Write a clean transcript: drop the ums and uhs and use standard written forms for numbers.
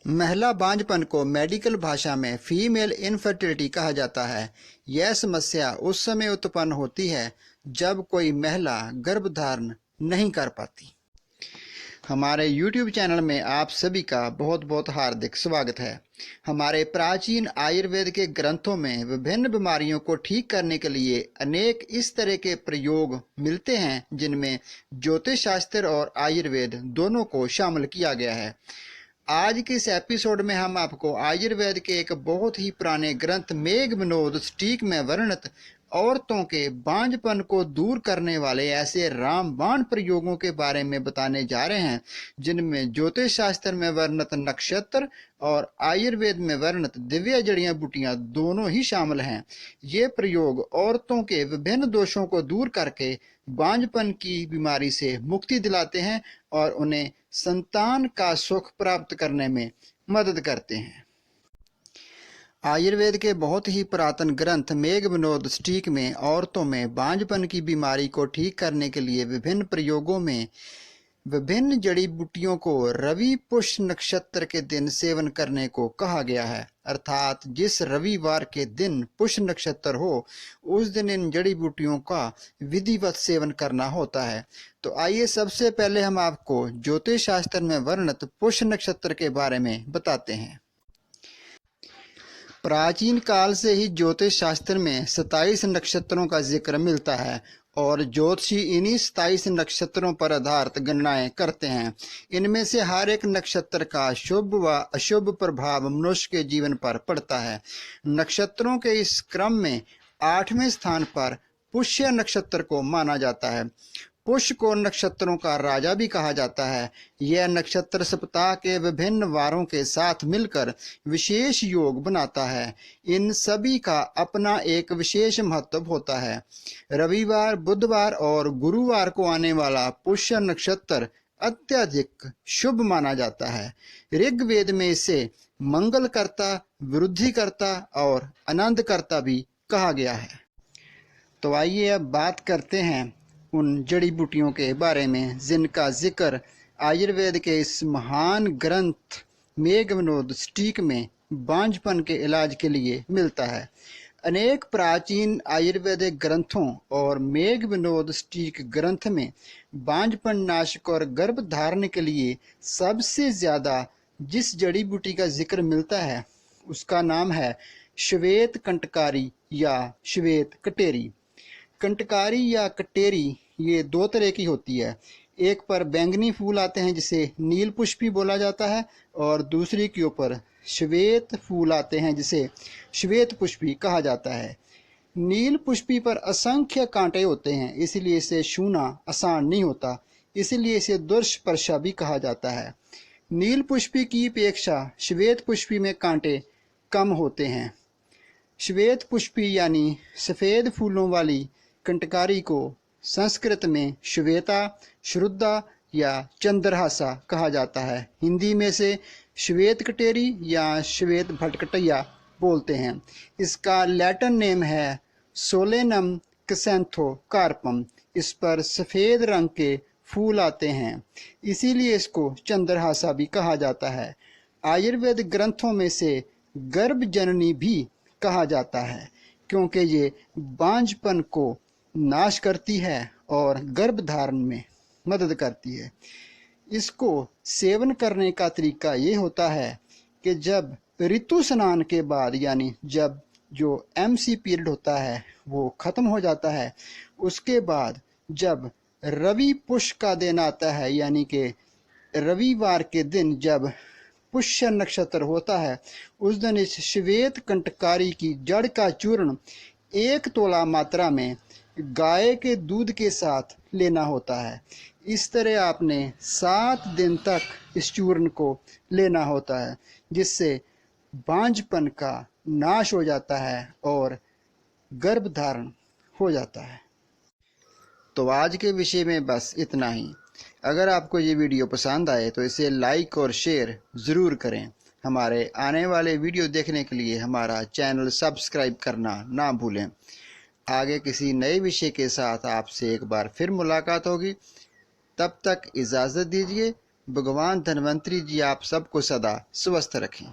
महिला बांझपन को मेडिकल भाषा में फीमेल इनफर्टिलिटी कहा जाता है। यह समस्या उस समय उत्पन्न होती है जब कोई महिला गर्भधारण नहीं कर पाती। हमारे YouTube चैनल में आप सभी का बहुत बहुत हार्दिक स्वागत है। हमारे प्राचीन आयुर्वेद के ग्रंथों में विभिन्न बीमारियों को ठीक करने के लिए अनेक इस तरह के प्रयोग मिलते हैं जिनमें ज्योतिष शास्त्र और आयुर्वेद दोनों को शामिल किया गया है। आज के इस एपिसोड में हम आपको आयुर्वेद के एक बहुत ही पुराने ग्रंथ मेघविनोद सटीक में वर्णित औरतों के बांझपन को दूर करने वाले ऐसे रामबाण प्रयोगों के बारे में बताने जा रहे हैं जिनमें ज्योतिष शास्त्र में वर्णित नक्षत्र और आयुर्वेद में वर्णित दिव्य जड़ियां बूटियां दोनों ही शामिल हैं। ये प्रयोग औरतों के विभिन्न दोषों को दूर करके बांझपन की बीमारी से मुक्ति दिलाते हैं और उन्हें संतान का सुख प्राप्त करने में मदद करते हैं। आयुर्वेद के बहुत ही पुरातन ग्रंथ मेघविनोद सटीक में औरतों में बांझपन की बीमारी को ठीक करने के लिए विभिन्न प्रयोगों में विभिन्न जड़ी बूटियों को रवि पुष्य नक्षत्र के दिन सेवन करने को कहा गया है, अर्थात जिस रविवार के दिन पुष्य नक्षत्र हो उस दिन इन जड़ी बूटियों का विधिवत सेवन करना होता है। तो आइए सबसे पहले हम आपको ज्योतिष शास्त्र में वर्णित पुष्य नक्षत्र के बारे में बताते हैं। प्राचीन काल से ही ज्योतिष शास्त्र में 27 नक्षत्रों का जिक्र मिलता है और ज्योतिषी इन्हीं 27 नक्षत्रों पर आधारित गणनाएं करते हैं। इनमें से हर एक नक्षत्र का शुभ व अशुभ प्रभाव मनुष्य के जीवन पर पड़ता है। नक्षत्रों के इस क्रम में 8वें स्थान पर पुष्य नक्षत्र को माना जाता है। पुष्य को नक्षत्रों का राजा भी कहा जाता है। यह नक्षत्र सप्ताह के विभिन्न वारों के साथ मिलकर विशेष योग बनाता है। इन सभी का अपना एक विशेष महत्व होता है। रविवार, बुधवार और गुरुवार को आने वाला पुष्य नक्षत्र अत्यधिक शुभ माना जाता है। ऋग्वेद में इसे मंगलकर्ता, वृद्धिकर्ता और आनंदकर्ता भी कहा गया है। तो आइए अब बात करते हैं उन जड़ी बूटियों के बारे में जिनका जिक्र आयुर्वेद के इस महान ग्रंथ मेघविनोद सटीक में बांझपन के इलाज के लिए मिलता है। अनेक प्राचीन आयुर्वेदिक ग्रंथों और मेघविनोद सटीक ग्रंथ में बांझपन नाशक और गर्भधारण के लिए सबसे ज्यादा जिस जड़ी बूटी का जिक्र मिलता है उसका नाम है श्वेत कंटकारी या श्वेत कटेरी। कंटकारी या कटेरी ये दो तरह की होती है। एक पर बैंगनी फूल आते हैं जिसे नील पुष्पी बोला जाता है और दूसरी के ऊपर श्वेत फूल आते हैं जिसे श्वेत पुष्पी कहा जाता है। नील पुष्पी पर असंख्य कांटे होते हैं, इसलिए इसे छूना आसान नहीं होता, इसलिए इसे दुष्पर्शा भी कहा जाता है। नील पुष्पी की अपेक्षा श्वेत पुष्पी में कांटे कम होते हैं। श्वेत पुष्पी यानी सफेद फूलों वाली कंटकारी को संस्कृत में श्वेता, श्रुद्धा या चंद्रहासा कहा जाता है। हिंदी में से श्वेत कटेरी या श्वेत भटकटैया बोलते हैं। इसका लैटिन नेम है सोलेनम क्सैंथोकार्पम। इस पर सफेद रंग के फूल आते हैं, इसीलिए इसको चंद्रहासा भी कहा जाता है। आयुर्वेद ग्रंथों में से गर्भ जननी भी कहा जाता है क्योंकि ये बांझपन को नाश करती है और गर्भधारण में मदद करती है। इसको सेवन करने का तरीका ये होता है कि जब ऋतु स्नान के बाद यानी जब जो MC पीरियड होता है वो खत्म हो जाता है, उसके बाद जब रवि पुष्य का दिन आता है यानी कि रविवार के दिन जब पुष्य नक्षत्र होता है उस दिन इस श्वेत कंटकारी की जड़ का चूर्ण 1 तोला मात्रा में गाय के दूध के साथ लेना होता है। इस तरह आपने 7 दिन तक इस चूर्ण को लेना होता है जिससे बांझपन का नाश हो जाता है और गर्भधारण हो जाता है। तो आज के विषय में बस इतना ही। अगर आपको ये वीडियो पसंद आए तो इसे लाइक और शेयर ज़रूर करें। हमारे आने वाले वीडियो देखने के लिए हमारा चैनल सब्सक्राइब करना ना भूलें। आगे किसी नए विषय के साथ आपसे एक बार फिर मुलाकात होगी। तब तक इजाज़त दीजिए। भगवान धन्वंतरी जी आप सबको सदा स्वस्थ रखें।